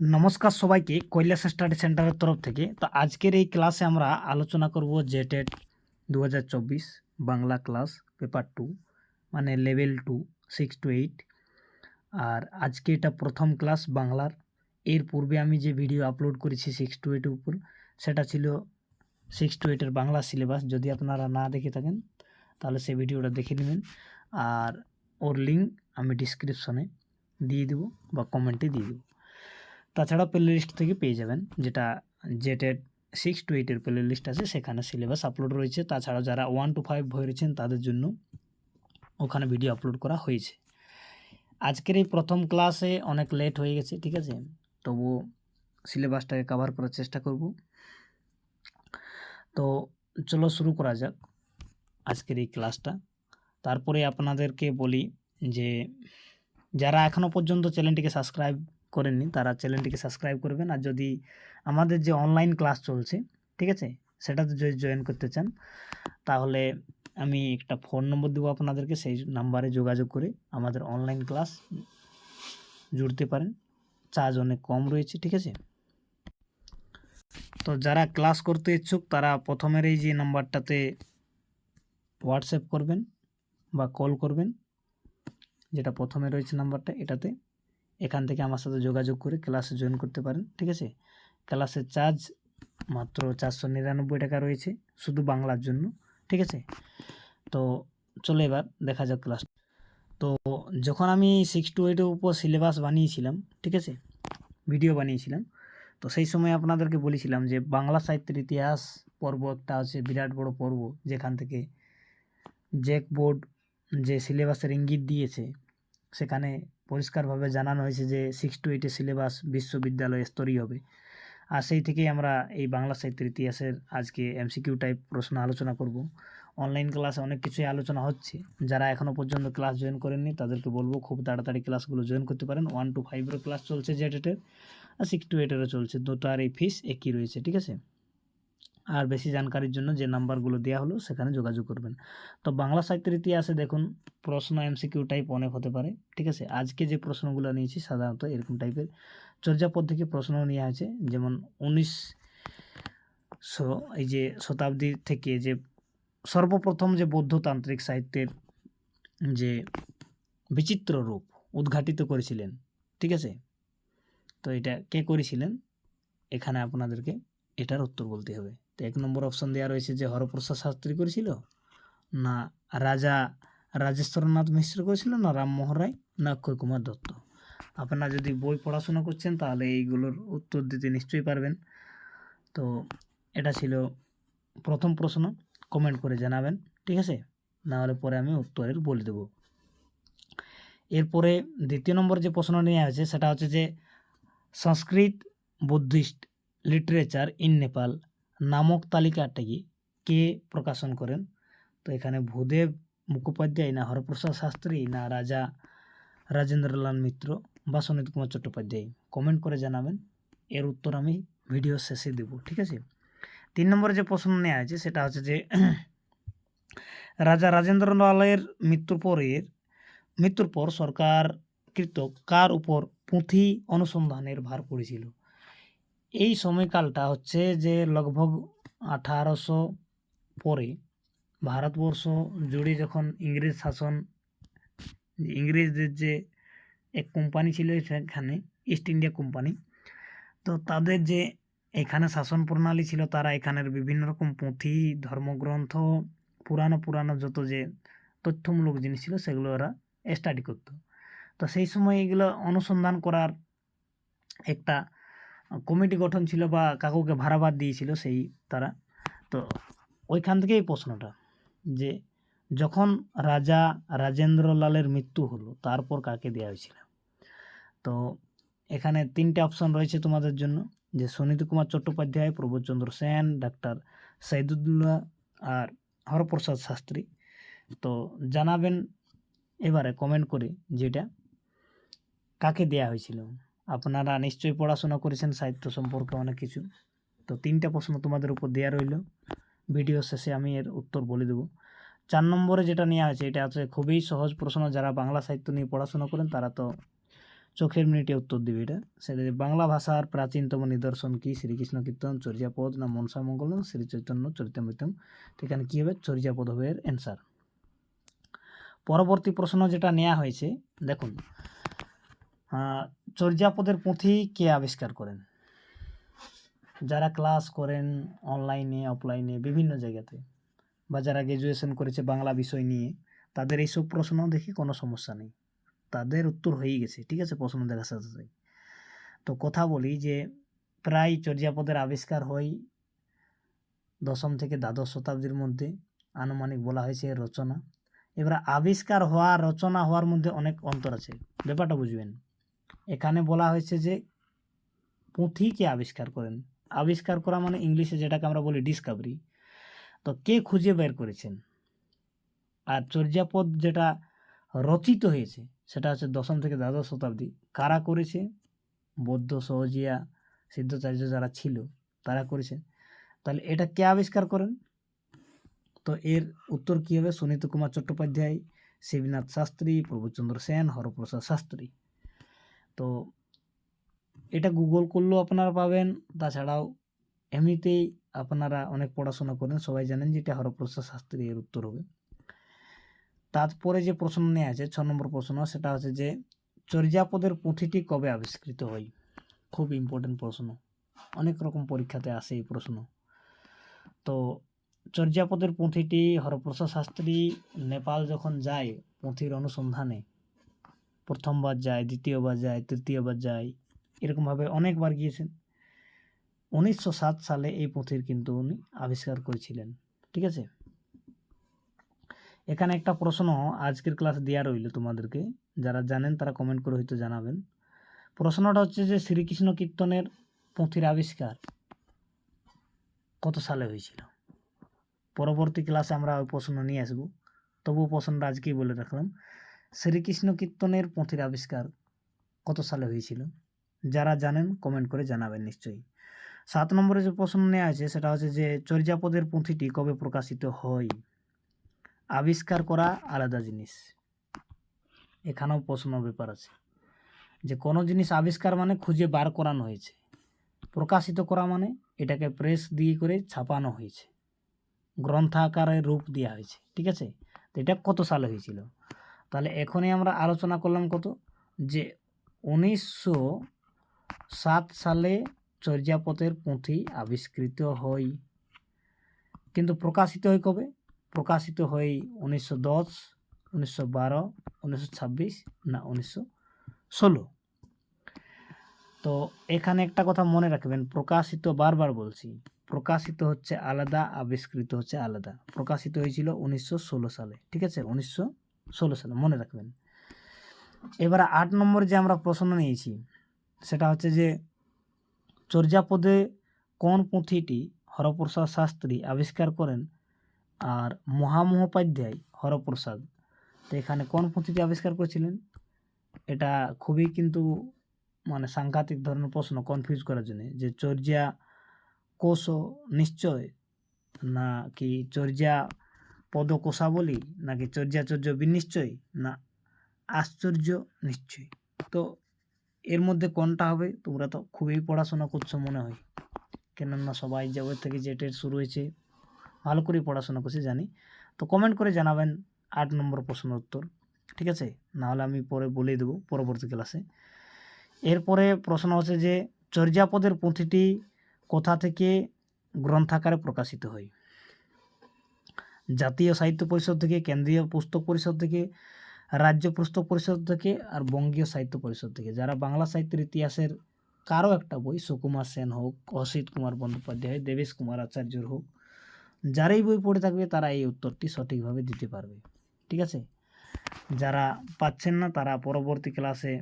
নমস্কার সবাইকে কৈলাস স্টাডি সেন্টারের তরফ থেকে। তো আজকের এই ক্লাসে আমরা আলোচনা করব জেটেট 2024 বাংলা ক্লাস পেপার 2 মানে লেভেল 2 6 to 8। আর আজকে এটা প্রথম ক্লাস বাংলার। এর পূর্বে আমি যে ভিডিও আপলোড করেছি 6 to 8 উপর, সেটা ছিল 6 to 8 এর বাংলা সিলেবাস। যদি আপনারা না দেখে থাকেন তাহলে সেই ভিডিওটা দেখে নেবেন, আর ওর লিঙ্ক আমি ডিসক্রিপশনে দিয়ে দেবো বা কমেন্টে দিয়ে দেবো। তাছাড়া প্লে লিস্ট থেকে পেয়ে যাবেন, যেটা জেটেড 6 to 8 এর প্লে লিস্ট আছে, সেখানে সিলেবাস আপলোড রয়েছে। তাছাড়া যারা 1 to 5 ভরেছেন তাদের জন্য ওখানে ভিডিও আপলোড করা হয়েছে। আজকের এই প্রথম ক্লাসে অনেক লেট হয়ে গেছে, ঠিক আছে, তবু সিলেবাসটাকে কভার করার চেষ্টা করব। তো চলো শুরু করা যাক আজকের এই ক্লাসটা। তারপরে আপনাদেরকে বলি যে যারা এখনও পর্যন্ত চ্যানেলটিকে সাবস্ক্রাইব করেননি তারা চ্যানেলটিকে সাবস্ক্রাইব করবেন। আর যদি আমাদের যে অনলাইন ক্লাস চলছে, ঠিক আছে, সেটাতে যদি জয়েন করতে চান তাহলে আমি একটা ফোন নম্বর দেবো আপনাদেরকে, সেই নাম্বারে যোগাযোগ করে আমাদের অনলাইন ক্লাস জুড়তে পারেন। চার্জ অনেক কম রয়েছে, ঠিক আছে। তো যারা ক্লাস করতে ইচ্ছুক তারা প্রথমের এই যে নাম্বারটাতে হোয়াটসঅ্যাপ করবেন বা কল করবেন, যেটা প্রথমে রয়েছে নাম্বারটা, এটাতে এখান থেকে আমার সাথে যোগাযোগ করে ক্লাসে জয়েন করতে পারেন, ঠিক আছে। ক্লাসের চার্জ মাত্র 499 টাকা রয়েছে শুধু বাংলার জন্য, ঠিক আছে। তো চলো এবার দেখা যাক ক্লাস। তো যখন আমি 6 to 8 এর উপর সিলেবাস বানিয়েছিলাম, ঠিক আছে, ভিডিও বানিয়েছিলাম, তো সেই সময় আপনাদেরকে বলেছিলাম যে বাংলা সাহিত্যের ইতিহাস পর্ব একটা আছে, বিরাট বড় পর্ব, যেখান থেকে জ্যাক বোর্ড যে সিলেবাসের ইঙ্গিত দিয়েছে সেখানে পরিষ্কারভাবে জানানো হয়েছে যে 6 to 8 এর সিলেবাস বিশ্ববিদ্যালয় স্তরীয় হবে। আর সেই থেকেই আমরা এই বাংলা সাহিত্যের ইতিহাসের আজকে এমসিকিউ টাইপ প্রশ্ন আলোচনা করব। অনলাইন ক্লাসে অনেক কিছুই আলোচনা হচ্ছে। যারা এখনও পর্যন্ত ক্লাস জয়েন করেননি তাদেরকে বলবো খুব তাড়াতাড়ি ক্লাসগুলো জয়েন করতে পারেন। 1 to 5 এর ক্লাস চলছে জেটেটের, আর 6 to 8 এরও চলছে। দুটার এই ফিস একই রয়েছে, ঠিক আছে। আর বেশি জানকারির জন্য যে নাম্বারগুলো দেওয়া হলো সেখানে যোগাযোগ করবেন। তো বাংলা সাহিত্যের ইতিহাসে দেখুন প্রশ্ন এমসিকিউ টাইপ অনেক হতে পারে, ঠিক আছে। আজকে যে প্রশ্নগুলো নিয়েছি সাধারণত এরকম টাইপের চর্যাপদ থেকে প্রশ্ন নেওয়া হয়েছে, যেমন 1900 এই যে শতাব্দী থেকে যে সর্বপ্রথম যে বৌদ্ধতান্ত্রিক সাহিত্যের যে বিচিত্র রূপ উদ্ঘাটিত করেছিলেন, ঠিক আছে, তো এটা কে করেছিলেন, এখানে আপনাদেরকে এটার উত্তর বলতে হবে। তো 1 নম্বর অপশন দেওয়া রয়েছে যে হরপ্রসাদ শাস্ত্রী করেছিল, না রাজা রাজেশ্বরনাথ মিশ্র করেছিল, না রামমোহন রায়, না অক্ষয় কুমার দত্ত। আপনারা যদি বই পড়াশোনা করছেন তাহলে এইগুলোর উত্তর দিতে নিশ্চয়ই পারবেন। তো এটা ছিল প্রথম প্রশ্ন, কমেন্ট করে জানাবেন, ঠিক আছে, নাহলে পরে আমি উত্তরের বলে দেব। এরপরে দ্বিতীয় নম্বর যে প্রশ্ন নেওয়া হয়েছে সেটা হচ্ছে যে সংস্কৃত বুদ্ধিস্ট লিটারেচার ইন নেপাল নামক তালিকাটি কে প্রকাশন করেন। তো এখানে ভূদেব মুখোপাধ্যায়, না হরপ্রসাদ শাস্ত্রী, না রাজা রাজেন্দ্রলাল মিত্র বা সনীত কুমার চট্টোপাধ্যায়। কমেন্ট করে জানাবেন, এর উত্তর আমি ভিডিও শেষে দেব, ঠিক আছে। 3 নম্বরে যে প্রশ্ন নেওয়া আছে সেটা হচ্ছে যে রাজা রাজেন্দ্রলালের মৃত্যুর পর সরকারকৃত কার উপর পুঁথি অনুসন্ধানের ভার পড়েছিল। এই সময়কালটা হচ্ছে যে লগভগ 1800 পরে ভারতবর্ষ জুড়ে যখন ইংরেজ শাসন, ইংরেজদের যে এক কোম্পানি ছিল সেখানে ইস্ট ইন্ডিয়া কোম্পানি, তো তাদের যে এখানে শাসন প্রণালী ছিল, তারা এখানের বিভিন্ন রকম পুঁথি, ধর্মগ্রন্থ, পুরানো যত যে তথ্যমূলক জিনিস ছিল সেগুলো ওরা স্টাডি করত। তো সেই সময় এগুলো অনুসন্ধান করার একটা কমিটি গঠন ছিল বা কাকুকে ভাড়াবাদ দিয়েছিল সেই তারা। তো ওইখান থেকে এই প্রশ্নটা যে যখন রাজা রাজেন্দ্রলালের মৃত্যু হলো তারপর কাকে দেওয়া হয়েছিল। তো এখানে 3টে অপশন রয়েছে তোমাদের জন্য, যে সনীত কুমার চট্টোপাধ্যায়, প্রবোধচন্দ্র সেন, ডাক্তার সাইদুল্লাহ আর হরপ্রসাদ শাস্ত্রী। তো জানাবেন এবারে কমেন্ট করে যেটা কাকে দেয়া হয়েছিল। আপনারা নিশ্চয়ই পড়াশোনা করেছেন সাহিত্য সম্পর্কে অনেক কিছু। তো 3টা প্রশ্ন তোমাদের উপর দেওয়া রইল, ভিডিও শেষে আমি এর উত্তর বলে দেবো। 4 নম্বরে যেটা নেওয়া হয়েছে এটা হচ্ছে খুবই সহজ প্রশ্ন, যারা বাংলা সাহিত্য নিয়ে পড়াশোনা করেন তারা তো চোখের মিনিটে উত্তর দিবে এটা। সেটা যে বাংলা ভাষার প্রাচীনতম নিদর্শন কি? শ্রীকৃষ্ণ কীর্তন, চর্যাপদ, না মনসা মঙ্গল, না শ্রী চৈতন্য চরিতামৃতম। তো এখানে কী হবে? চর্যাপদ হবে এর অ্যান্সার। পরবর্তী প্রশ্ন যেটা নেওয়া হয়েছে, দেখুন, চর্যাপদের পুঁথি কে আবিষ্কার করেন? যারা ক্লাস করেন অনলাইনে অফলাইনে বিভিন্ন জায়গাতে, বা যারা গ্র্যাজুয়েশন করেছে বাংলা বিষয় নিয়ে, তাদের এইসব প্রশ্ন দেখি কোনো সমস্যা নেই, তাদের উত্তর হয়েই গেছে। ঠিক আছে, প্রশ্ন দেখার সাথে সাথে। তো কথা বলি যে প্রায় চর্যাপদের আবিষ্কার হয় 10ম থেকে দ্বাদশ শতাব্দীর মধ্যে, আনুমানিক বলা হয়েছে এর রচনা। এবার আবিষ্কার হওয়া রচনা হওয়ার মধ্যে অনেক অন্তর আছে, ব্যাপারটা বুঝবেন। এখানে বলা হয়েছে যে পুঁথিকে আবিষ্কার করেন। আবিষ্কার করা মানে ইংলিশে যেটাকে আমরা বলি ডিসকাভারি। তো কে খুঁজে বের করেছেন? আর চর্যাপদ যেটা রচিত হয়েছে সেটা হচ্ছে 10ম থেকে দ্বাদশ শতাব্দী। কারা করেছে? বৌদ্ধ, সহজিয়া, সিদ্ধাচার্য যারা ছিল তারা করেছে। তাহলে এটা কে আবিষ্কার করেন? তো এর উত্তর কী হবে? সুনীত কুমার চট্টোপাধ্যায়, শিবনাথ শাস্ত্রী, প্রভুচন্দ্র সেন, হরপ্রসাদ শাস্ত্রী। তো এটা গুগল করলেও আপনারা পাবেন, তাছাড়াও এমনিতেই আপনারা অনেক পড়াশোনা করেন, সবাই জানেন যে এটা হরপ্রসাদ শাস্ত্রী এর উত্তর হবে। তারপরে যে প্রশ্ন নেওয়া আছে 6 নম্বর প্রশ্ন, সেটা হচ্ছে যে চর্যাপদের পুঁথিটি কবে আবিষ্কৃত হয়? খুব ইম্পর্টেন্ট প্রশ্ন, অনেক রকম পরীক্ষাতে আসে এই প্রশ্ন। তো চর্যাপদের পুঁথিটি হরপ্রসাদ শাস্ত্রী নেপাল যখন যায় পুঁথির অনুসন্ধানে, প্রথমবার যায়, দ্বিতীয়বার যায়, তৃতীয়বার যায়, এরকমভাবে অনেকবার গিয়েছেন। 1907 সালে এই পুঁথির কিন্তু উনি আবিষ্কার করেছিলেন। ঠিক আছে, এখানে একটা প্রশ্ন আজকের ক্লাস দেওয়া রইল তোমাদেরকে, যারা জানেন তারা কমেন্ট করে হয়তো জানাবেন। প্রশ্নটা হচ্ছে যে শ্রীকৃষ্ণ কীর্তনের পুঁথির আবিষ্কার কত সালে হয়েছিল? পরবর্তী ক্লাসে আমরা ওই প্রশ্ন নিয়ে আসবো, তবুও প্রশ্নটা আজকেই বলে রাখলাম। শ্রীকৃষ্ণ কীর্তনের পুঁথির আবিষ্কার কত সালে হয়েছিল? যারা জানেন কমেন্ট করে জানাবেন নিশ্চয়ই। 7 নম্বরে যে প্রশ্ন নেওয়া আছে সেটা হচ্ছে যে চর্যাপদের পুঁথিটি কবে প্রকাশিত হয়? আবিষ্কার করা আলাদা জিনিস, এখানেও প্রশ্ন ব্যাপার আছে যে কোনো জিনিস আবিষ্কার মানে খুঁজে বার করানো হয়েছে, প্রকাশিত করা মানে এটাকে প্রেস দিয়ে করে ছাপানো হয়েছে, গ্রন্থাকারে রূপ দেওয়া হয়েছে। ঠিক আছে, তো এটা কত সালে হয়েছিল? তাহলে এখনই আমরা আলোচনা করলাম কত, যে 1907 সালে চর্যাপদের পুঁথি আবিষ্কৃত হয়। কিন্তু প্রকাশিত হয় কবে? প্রকাশিত হয় 1910, 1912, 1926, না 1916। তো এখানে একটা কথা মনে রাখবেন, প্রকাশিত বারবার বলছি, প্রকাশিত হচ্ছে আলাদা, আবিষ্কৃত হচ্ছে আলাদা। প্রকাশিত হয়েছিল 1916 সালে। ঠিক আছে, 1916 সালে মনে রাখবেন। এবার 8 নম্বর যে আমরা প্রশ্ন নিয়েছি সেটা হচ্ছে যে চর্যাপদে কোন পুঁথিটি হরপ্রসাদ শাস্ত্রী আবিষ্কার করেন আর মহামহোপাধ্যায় হরপ্রসাদ, তো এখানে কোন পুঁথিটি আবিষ্কার করেছিলেন? এটা খুবই কিন্তু মানে সাংঘাতিক ধরনের প্রশ্ন, কনফিউজ করার জন্য, যে চর্যা কোষ নিশ্চয়, না কি চর্যা পদকোষাবলী, নাকি চর্যাচর্য বিনিশ্চয়, না আশ্চর্য নিশ্চয়। তো এর মধ্যে কোনটা হবে? তোমরা তো খুবই পড়াশোনা করছো মনে হয়, কেননা সবাই জগৎ থেকে যে টেট শুরু হয়েছে ভালো করে পড়াশোনা করছে জানি। তো কমেন্ট করে জানাবেন 8 নম্বর প্রশ্নের উত্তর। ঠিক আছে, নাহলে আমি পরে বলে দেবো পরবর্তী ক্লাসে। এরপরে প্রশ্ন হচ্ছে যে চর্যাপদের পুঁথিটি কোথা থেকে গ্রন্থাকারে প্রকাশিত হয়? জাতীয় সাহিত্য পরিষদ থেকে, কেন্দ্রীয় পুস্তক পরিষদ থেকে, রাজ্য পুস্তক পরিষদ থেকে, আর বঙ্গীয় সাহিত্য পরিষদ থেকে। যারা বাংলা সাহিত্যের ইতিহাসের কারো একটা বই, সুকুমার সেন হোক, অসিত কুমার বন্দ্যোপাধ্যায়, দেবেশ কুমার আচার্যর হোক, যারাই বই পড়ে থাকবে তারা এই উত্তরটি সঠিকভাবে দিতে পারবে। ঠিক আছে, যারা পাচ্ছেন না তারা পরবর্তী ক্লাসে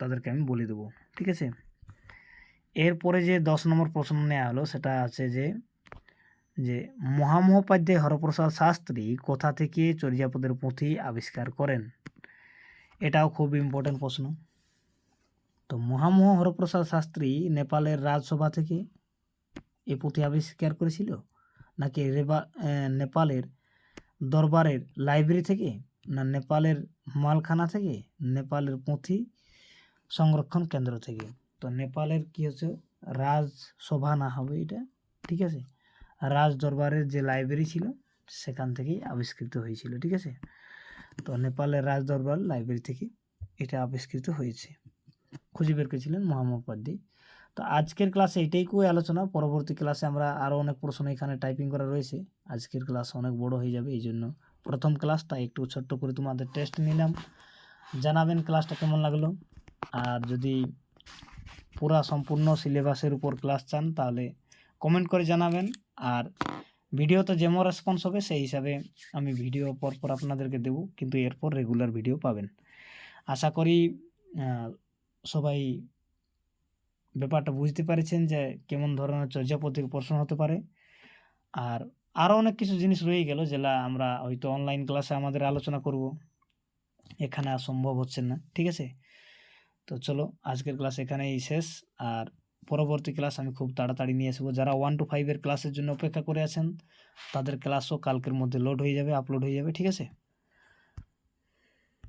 তাদেরকে আমি বলে দেবো। ঠিক আছে, এরপরে যে 10 নম্বর প্রশ্ন নেওয়া হলো সেটা আছে যে মহামহোপাধ্যায় হরপ্রসাদ শাস্ত্রী কোথা থেকে চর্যাপদের পুঁথি আবিষ্কার করেন? এটাও খুব ইম্পর্টেন্ট প্রশ্ন। তো মহামহ হরপ্রসাদ শাস্ত্রী নেপালের রাজসভা থেকে এই পুঁথি আবিষ্কার করেছিল, নাকি নেপালের দরবারের লাইব্রেরি থেকে, না নেপালের মালখানা থেকে, নেপালের পুঁথি সংরক্ষণ কেন্দ্র থেকে। তো নেপালের কি হচ্ছে রাজসভা না হবে এটা, ঠিক আছে, রাজ দরবারের যে লাইব্রেরি ছিল সেখান থেকেই আবিষ্কৃত হয়েছিল, ঠিক আছে। তো নেপালের রাজ দরবার লাইব্রেরি থেকে এটা আবিষ্কৃত হয়েছে, খুঁজে বের করেছিলেন মহামহোপাধ্যায়। তো আজকের ক্লাসে এটাইকুই আলোচনা। পরবর্তী ক্লাসে আমরা আরও অনেক প্রশ্ন এখানে টাইপিং করা রয়েছে। আজকের ক্লাস অনেক বড় হয়ে যাবে, এই জন্য প্রথম ক্লাস, তাই একটু ছোট্ট করে তোমাদের টেস্ট নিলাম। জানাবেন ক্লাসটা কেমন লাগলো, আর যদি পুরা সম্পূর্ণ সিলেবাসের উপর ক্লাস চান তাহলে কমেন্ট করে জানাবেন। আর ভিডিওতে যেমন রেসপন্স হবে সেই হিসাবে আমি ভিডিও পরপর আপনাদেরকে দেবো, কিন্তু এরপর রেগুলার ভিডিও পাবেন। আশা করি সবাই ব্যাপারটা বুঝতে পারছেন যে কেমন ধরনের চর্যাপদের প্রশ্ন হতে পারে। আর আরও অনেক কিছু জিনিস রয়ে গেল যেটা আমরা হয়তো অনলাইন ক্লাসে আমাদের আলোচনা করব, এখানে আর সম্ভব হচ্ছে না, ঠিক আছে। তো চলো আজকের ক্লাস এখানেই শেষ, আর পরবর্তী ক্লাস আমি খুব তাড়াতাড়ি নিয়ে আসবো। যারা 1 to 5 এর ক্লাসের জন্য অপেক্ষা করে আছেন তাদের ক্লাসও কালকের মধ্যে লোড হয়ে যাবে, আপলোড হয়ে যাবে, ঠিক আছে।